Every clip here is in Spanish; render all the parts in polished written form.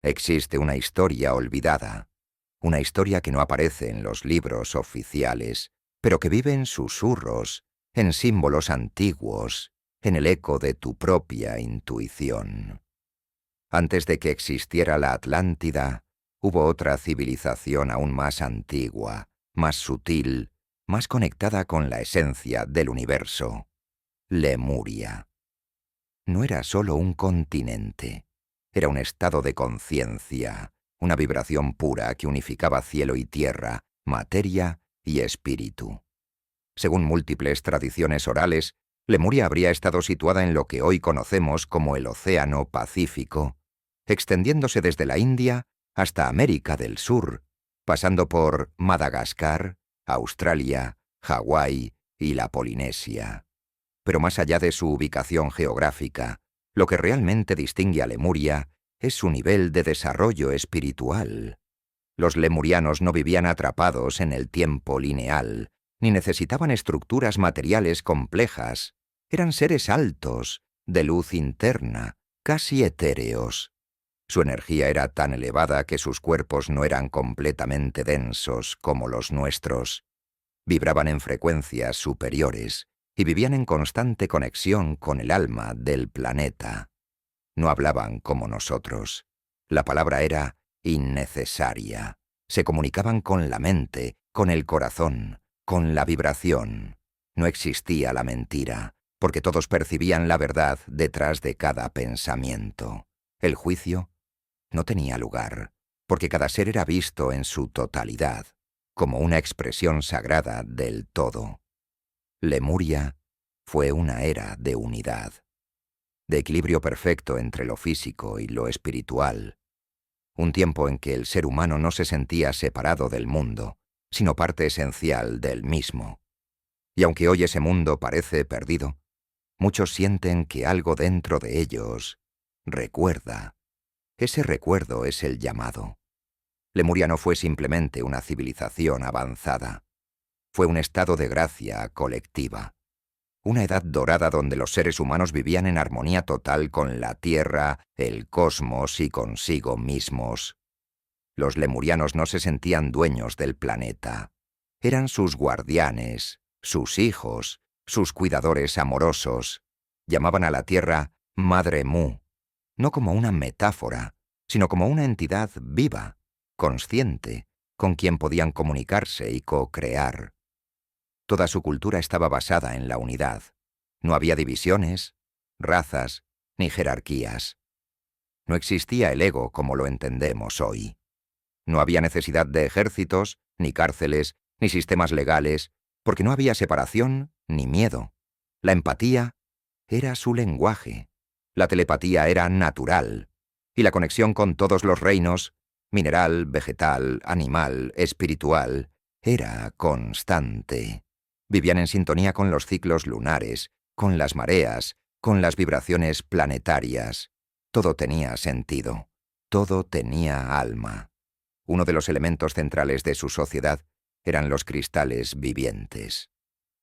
Existe una historia olvidada, una historia que no aparece en los libros oficiales, pero que vive en susurros, en símbolos antiguos, en el eco de tu propia intuición. Antes de que existiera la Atlántida, hubo otra civilización aún más antigua, más sutil, más conectada con la esencia del universo: Lemuria. No era solo un continente, era un estado de conciencia, una vibración pura que unificaba cielo y tierra, materia y espíritu. Según múltiples tradiciones orales, Lemuria habría estado situada en lo que hoy conocemos como el Océano Pacífico, extendiéndose desde la India hasta América del Sur, pasando por Madagascar, Australia, Hawái y la Polinesia. Pero más allá de su ubicación geográfica, lo que realmente distingue a Lemuria es su nivel de desarrollo espiritual. Los lemurianos no vivían atrapados en el tiempo lineal, ni necesitaban estructuras materiales complejas. Eran seres altos, de luz interna, casi etéreos. Su energía era tan elevada que sus cuerpos no eran completamente densos como los nuestros. Vibraban en frecuencias superiores y vivían en constante conexión con el alma del planeta. No hablaban como nosotros. La palabra era innecesaria. Se comunicaban con la mente, con el corazón, con la vibración. No existía la mentira, porque todos percibían la verdad detrás de cada pensamiento. El juicio no tenía lugar, porque cada ser era visto en su totalidad, como una expresión sagrada del todo. Lemuria fue una era de unidad, de equilibrio perfecto entre lo físico y lo espiritual. Un tiempo en que el ser humano no se sentía separado del mundo, sino parte esencial del mismo. Y aunque hoy ese mundo parece perdido, muchos sienten que algo dentro de ellos recuerda. Ese recuerdo es el llamado. Lemuria no fue simplemente una civilización avanzada. Fue un estado de gracia colectiva. Una edad dorada donde los seres humanos vivían en armonía total con la Tierra, el cosmos y consigo mismos. Los lemurianos no se sentían dueños del planeta. Eran sus guardianes, sus hijos, sus cuidadores amorosos. Llamaban a la Tierra Madre Mu, no como una metáfora, sino como una entidad viva, consciente, con quien podían comunicarse y co-crear. Toda su cultura estaba basada en la unidad. No había divisiones, razas, ni jerarquías. No existía el ego como lo entendemos hoy. No había necesidad de ejércitos, ni cárceles, ni sistemas legales, porque no había separación ni miedo. La empatía era su lenguaje. La telepatía era natural. Y la conexión con todos los reinos, mineral, vegetal, animal, espiritual, era constante. Vivían en sintonía con los ciclos lunares, con las mareas, con las vibraciones planetarias. Todo tenía sentido. Todo tenía alma. Uno de los elementos centrales de su sociedad eran los cristales vivientes.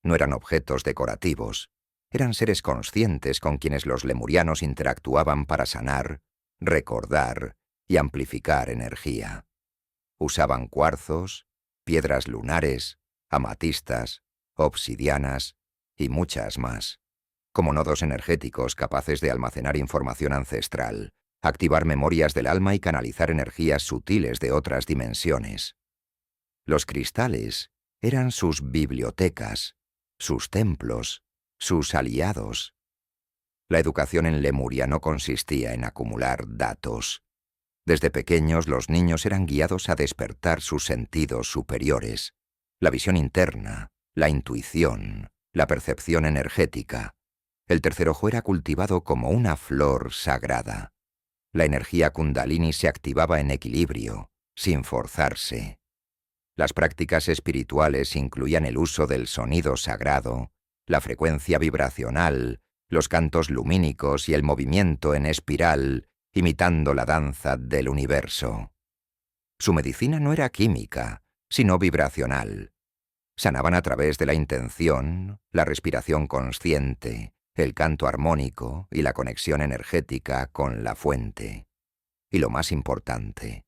No eran objetos decorativos. Eran seres conscientes con quienes los lemurianos interactuaban para sanar, recordar y amplificar energía. Usaban cuarzos, piedras lunares, amatistas, obsidianas y muchas más, como nodos energéticos capaces de almacenar información ancestral, activar memorias del alma y canalizar energías sutiles de otras dimensiones. Los cristales eran sus bibliotecas, sus templos, sus aliados. La educación en Lemuria no consistía en acumular datos. Desde pequeños los niños eran guiados a despertar sus sentidos superiores, la visión interna, la intuición, la percepción energética. El tercer ojo era cultivado como una flor sagrada. La energía kundalini se activaba en equilibrio, sin forzarse. Las prácticas espirituales incluían el uso del sonido sagrado, la frecuencia vibracional, los cantos lumínicos y el movimiento en espiral, imitando la danza del universo. Su medicina no era química, sino vibracional. Sanaban a través de la intención, la respiración consciente, el canto armónico y la conexión energética con la fuente. Y lo más importante,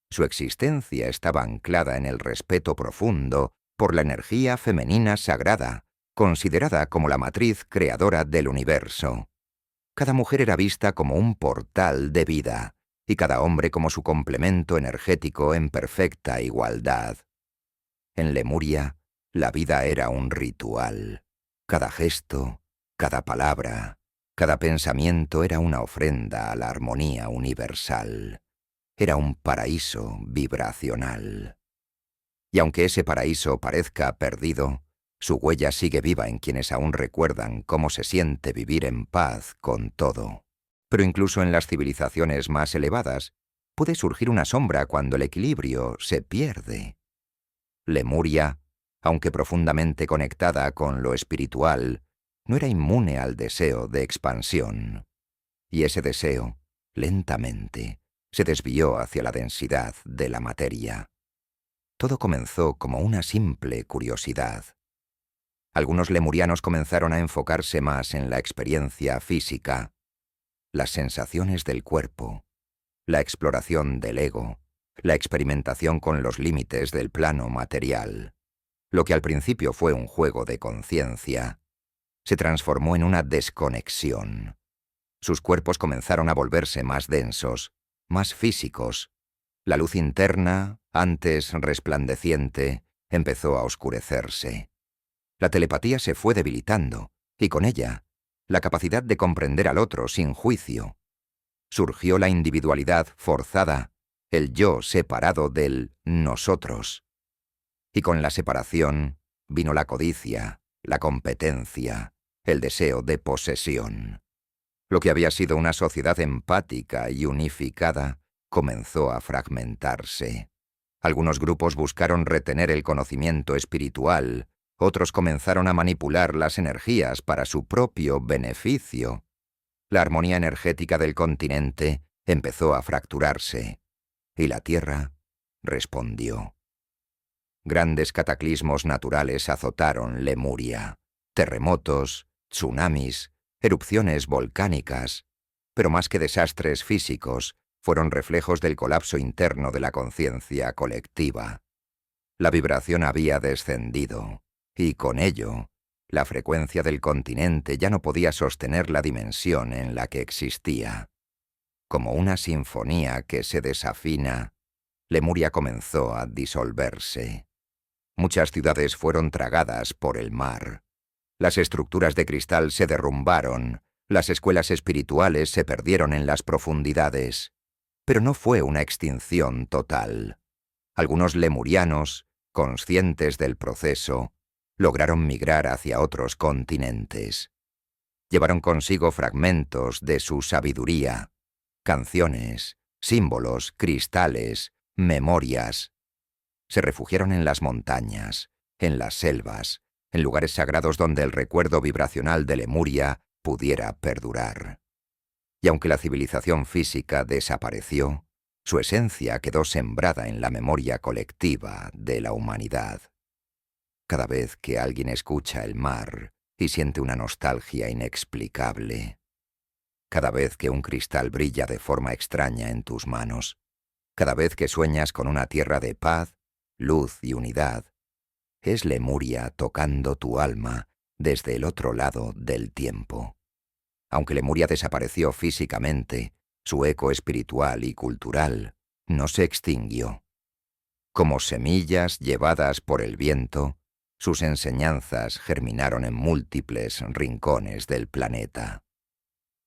su existencia estaba anclada en el respeto profundo por la energía femenina sagrada, considerada como la matriz creadora del universo. Cada mujer era vista como un portal de vida, y cada hombre como su complemento energético en perfecta igualdad. En Lemuria, la vida era un ritual. Cada gesto, cada palabra, cada pensamiento era una ofrenda a la armonía universal. Era un paraíso vibracional. Y aunque ese paraíso parezca perdido, su huella sigue viva en quienes aún recuerdan cómo se siente vivir en paz con todo. Pero incluso en las civilizaciones más elevadas, puede surgir una sombra cuando el equilibrio se pierde. Lemuria, aunque profundamente conectada con lo espiritual, no era inmune al deseo de expansión. Y ese deseo, lentamente, se desvió hacia la densidad de la materia. Todo comenzó como una simple curiosidad. Algunos lemurianos comenzaron a enfocarse más en la experiencia física, las sensaciones del cuerpo, la exploración del ego, la experimentación con los límites del plano material. Lo que al principio fue un juego de conciencia, se transformó en una desconexión. Sus cuerpos comenzaron a volverse más densos, más físicos. La luz interna, antes resplandeciente, empezó a oscurecerse. La telepatía se fue debilitando, y con ella, la capacidad de comprender al otro sin juicio. Surgió la individualidad forzada, el yo separado del nosotros. Y con la separación vino la codicia, la competencia, el deseo de posesión. Lo que había sido una sociedad empática y unificada comenzó a fragmentarse. Algunos grupos buscaron retener el conocimiento espiritual, otros comenzaron a manipular las energías para su propio beneficio. La armonía energética del continente empezó a fracturarse, y la Tierra respondió. Grandes cataclismos naturales azotaron Lemuria, terremotos, tsunamis, erupciones volcánicas, pero más que desastres físicos, fueron reflejos del colapso interno de la conciencia colectiva. La vibración había descendido, y con ello, la frecuencia del continente ya no podía sostener la dimensión en la que existía. Como una sinfonía que se desafina, Lemuria comenzó a disolverse. Muchas ciudades fueron tragadas por el mar. Las estructuras de cristal se derrumbaron, las escuelas espirituales se perdieron en las profundidades. Pero no fue una extinción total. Algunos lemurianos, conscientes del proceso, lograron migrar hacia otros continentes. Llevaron consigo fragmentos de su sabiduría, canciones, símbolos, cristales, memorias. Se refugiaron en las montañas, en las selvas, en lugares sagrados donde el recuerdo vibracional de Lemuria pudiera perdurar. Y aunque la civilización física desapareció, su esencia quedó sembrada en la memoria colectiva de la humanidad. Cada vez que alguien escucha el mar y siente una nostalgia inexplicable, cada vez que un cristal brilla de forma extraña en tus manos, cada vez que sueñas con una tierra de paz, luz y unidad, es Lemuria tocando tu alma desde el otro lado del tiempo. Aunque Lemuria desapareció físicamente, su eco espiritual y cultural no se extinguió. Como semillas llevadas por el viento, sus enseñanzas germinaron en múltiples rincones del planeta.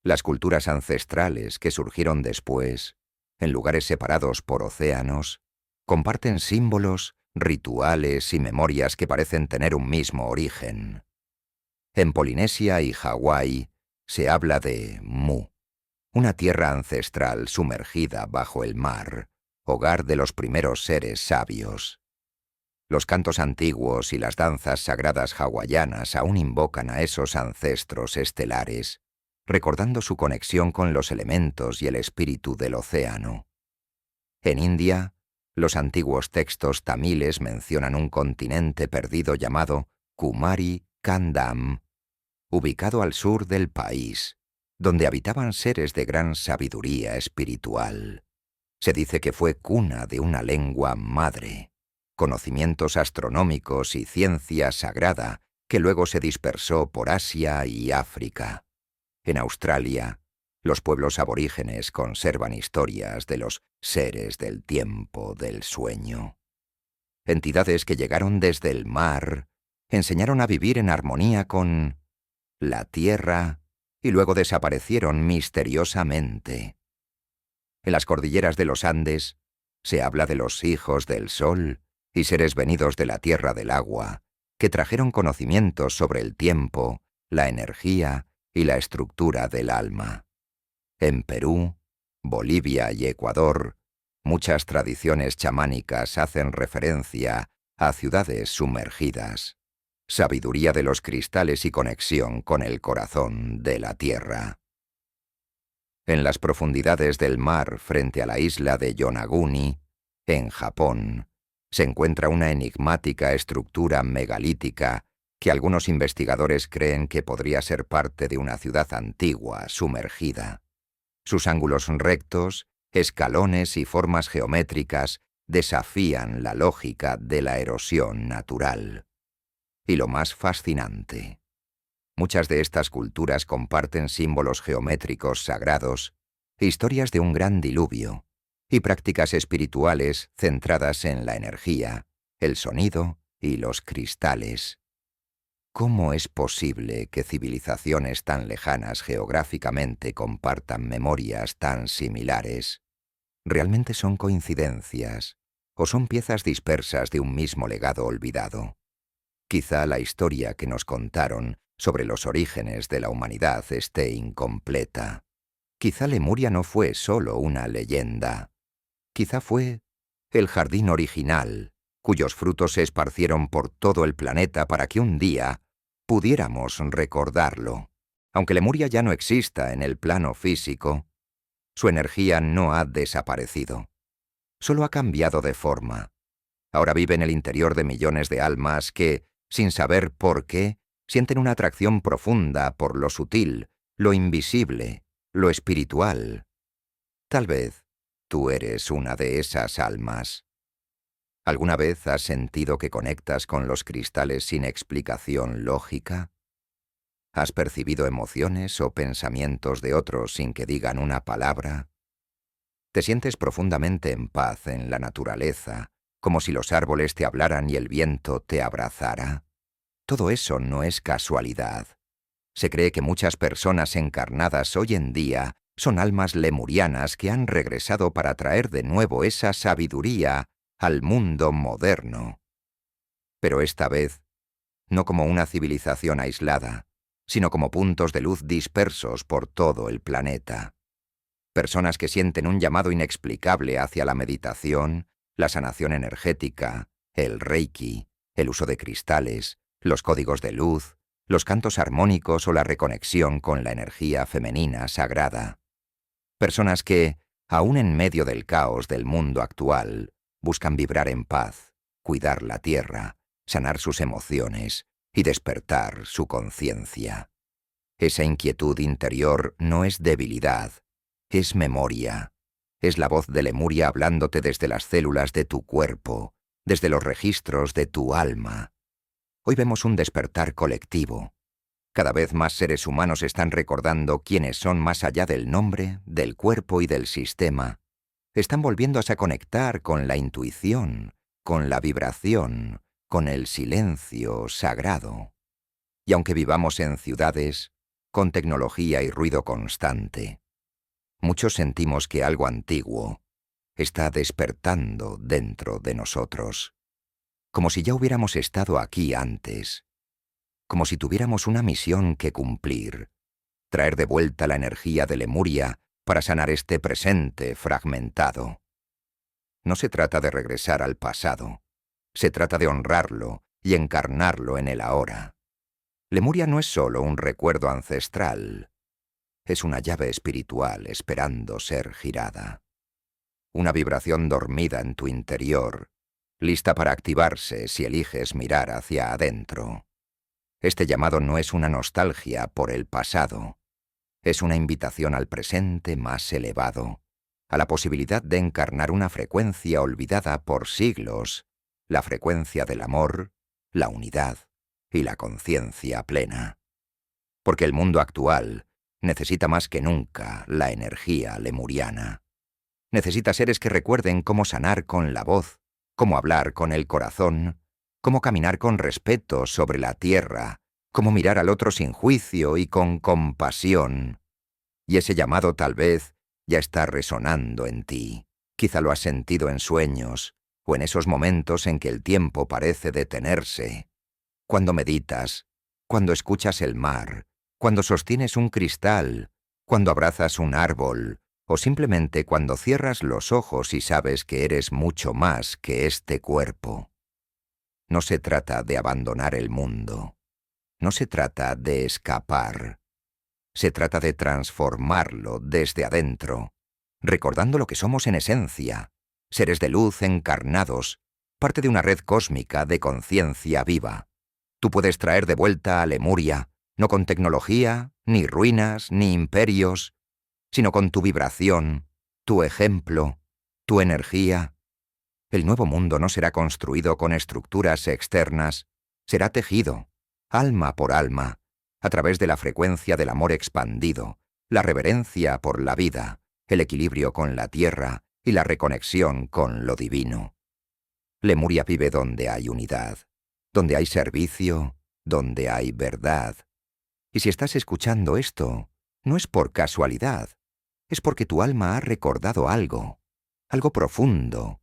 Las culturas ancestrales que surgieron después, en lugares separados por océanos, comparten símbolos, rituales y memorias que parecen tener un mismo origen. En Polinesia y Hawái se habla de Mu, una tierra ancestral sumergida bajo el mar, hogar de los primeros seres sabios. Los cantos antiguos y las danzas sagradas hawaianas aún invocan a esos ancestros estelares, recordando su conexión con los elementos y el espíritu del océano. En India, los antiguos textos tamiles mencionan un continente perdido llamado Kumari Kandam, ubicado al sur del país, donde habitaban seres de gran sabiduría espiritual. Se dice que fue cuna de una lengua madre, conocimientos astronómicos y ciencia sagrada que luego se dispersó por Asia y África. En Australia, los pueblos aborígenes conservan historias de los seres del tiempo del sueño. Entidades que llegaron desde el mar, enseñaron a vivir en armonía con la tierra y luego desaparecieron misteriosamente. En las cordilleras de los Andes se habla de los hijos del sol y seres venidos de la tierra del agua, que trajeron conocimientos sobre el tiempo, la energía y la estructura del alma. En Perú, Bolivia y Ecuador, muchas tradiciones chamánicas hacen referencia a ciudades sumergidas, sabiduría de los cristales y conexión con el corazón de la tierra. En las profundidades del mar frente a la isla de Yonaguni, en Japón, se encuentra una enigmática estructura megalítica que algunos investigadores creen que podría ser parte de una ciudad antigua sumergida. Sus ángulos rectos, escalones y formas geométricas desafían la lógica de la erosión natural. Y lo más fascinante, muchas de estas culturas comparten símbolos geométricos sagrados, historias de un gran diluvio y prácticas espirituales centradas en la energía, el sonido y los cristales. ¿Cómo es posible que civilizaciones tan lejanas geográficamente compartan memorias tan similares? ¿Realmente son coincidencias o son piezas dispersas de un mismo legado olvidado? Quizá la historia que nos contaron sobre los orígenes de la humanidad esté incompleta. Quizá Lemuria no fue solo una leyenda. Quizá fue el jardín original, cuyos frutos se esparcieron por todo el planeta para que un día pudiéramos recordarlo. Aunque Lemuria ya no exista en el plano físico, su energía no ha desaparecido. Solo ha cambiado de forma. Ahora vive en el interior de millones de almas que, sin saber por qué, sienten una atracción profunda por lo sutil, lo invisible, lo espiritual. Tal vez tú eres una de esas almas. ¿Alguna vez has sentido que conectas con los cristales sin explicación lógica? ¿Has percibido emociones o pensamientos de otros sin que digan una palabra? ¿Te sientes profundamente en paz en la naturaleza, como si los árboles te hablaran y el viento te abrazara? Todo eso no es casualidad. Se cree que muchas personas encarnadas hoy en día son almas lemurianas que han regresado para traer de nuevo esa sabiduría al mundo moderno. Pero esta vez, no como una civilización aislada, sino como puntos de luz dispersos por todo el planeta. Personas que sienten un llamado inexplicable hacia la meditación, la sanación energética, el reiki, el uso de cristales, los códigos de luz, los cantos armónicos o la reconexión con la energía femenina sagrada. Personas que, aún en medio del caos del mundo actual, buscan vibrar en paz, cuidar la tierra, sanar sus emociones y despertar su conciencia. Esa inquietud interior no es debilidad, es memoria. Es la voz de Lemuria hablándote desde las células de tu cuerpo, desde los registros de tu alma. Hoy vemos un despertar colectivo. Cada vez más seres humanos están recordando quiénes son más allá del nombre, del cuerpo y del sistema. Están volviéndose a conectar con la intuición, con la vibración, con el silencio sagrado. Y aunque vivamos en ciudades, con tecnología y ruido constante, muchos sentimos que algo antiguo está despertando dentro de nosotros. Como si ya hubiéramos estado aquí antes. Como si tuviéramos una misión que cumplir, traer de vuelta la energía de Lemuria para sanar este presente fragmentado. No se trata de regresar al pasado, se trata de honrarlo y encarnarlo en el ahora. Lemuria no es solo un recuerdo ancestral, es una llave espiritual esperando ser girada. Una vibración dormida en tu interior, lista para activarse si eliges mirar hacia adentro. Este llamado no es una nostalgia por el pasado, es una invitación al presente más elevado, a la posibilidad de encarnar una frecuencia olvidada por siglos, la frecuencia del amor, la unidad y la conciencia plena. Porque el mundo actual necesita más que nunca la energía lemuriana. Necesita seres que recuerden cómo sanar con la voz, cómo hablar con el corazón, cómo caminar con respeto sobre la tierra, cómo mirar al otro sin juicio y con compasión. Y ese llamado tal vez ya está resonando en ti. Quizá lo has sentido en sueños o en esos momentos en que el tiempo parece detenerse. Cuando meditas, cuando escuchas el mar, cuando sostienes un cristal, cuando abrazas un árbol, o simplemente cuando cierras los ojos y sabes que eres mucho más que este cuerpo. No se trata de abandonar el mundo. No se trata de escapar. Se trata de transformarlo desde adentro, recordando lo que somos en esencia, seres de luz encarnados, parte de una red cósmica de conciencia viva. Tú puedes traer de vuelta a Lemuria, no con tecnología, ni ruinas, ni imperios, sino con tu vibración, tu ejemplo, tu energía. El nuevo mundo no será construido con estructuras externas, será tejido, alma por alma, a través de la frecuencia del amor expandido, la reverencia por la vida, el equilibrio con la tierra y la reconexión con lo divino. Lemuria vive donde hay unidad, donde hay servicio, donde hay verdad. Y si estás escuchando esto, no es por casualidad, es porque tu alma ha recordado algo, algo profundo,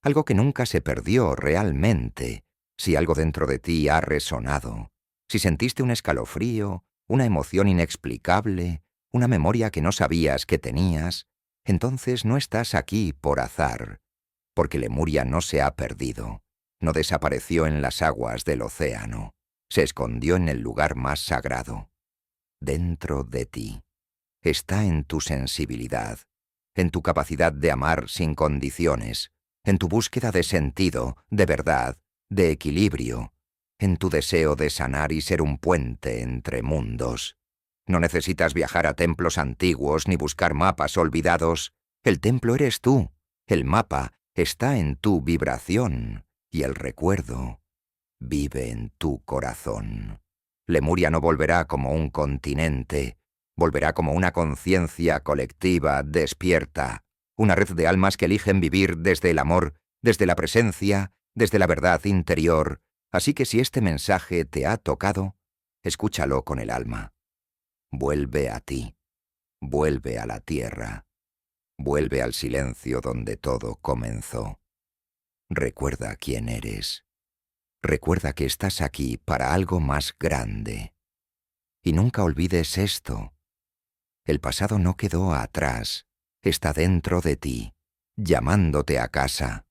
algo que nunca se perdió realmente, si algo dentro de ti ha resonado, si sentiste un escalofrío, una emoción inexplicable, una memoria que no sabías que tenías, entonces no estás aquí por azar, porque Lemuria no se ha perdido, no desapareció en las aguas del océano, se escondió en el lugar más sagrado, dentro de ti. Está en tu sensibilidad, en tu capacidad de amar sin condiciones, en tu búsqueda de sentido, de verdad, de equilibrio, en tu deseo de sanar y ser un puente entre mundos. No necesitas viajar a templos antiguos ni buscar mapas olvidados. El templo eres tú, el mapa está en tu vibración y el recuerdo vive en tu corazón. Lemuria no volverá como un continente, volverá como una conciencia colectiva despierta, una red de almas que eligen vivir desde el amor, desde la presencia, desde la verdad interior. Así que si este mensaje te ha tocado, escúchalo con el alma. Vuelve a ti, vuelve a la tierra, vuelve al silencio donde todo comenzó. Recuerda quién eres. Recuerda que estás aquí para algo más grande. Y nunca olvides esto. El pasado no quedó atrás, está dentro de ti, llamándote a casa.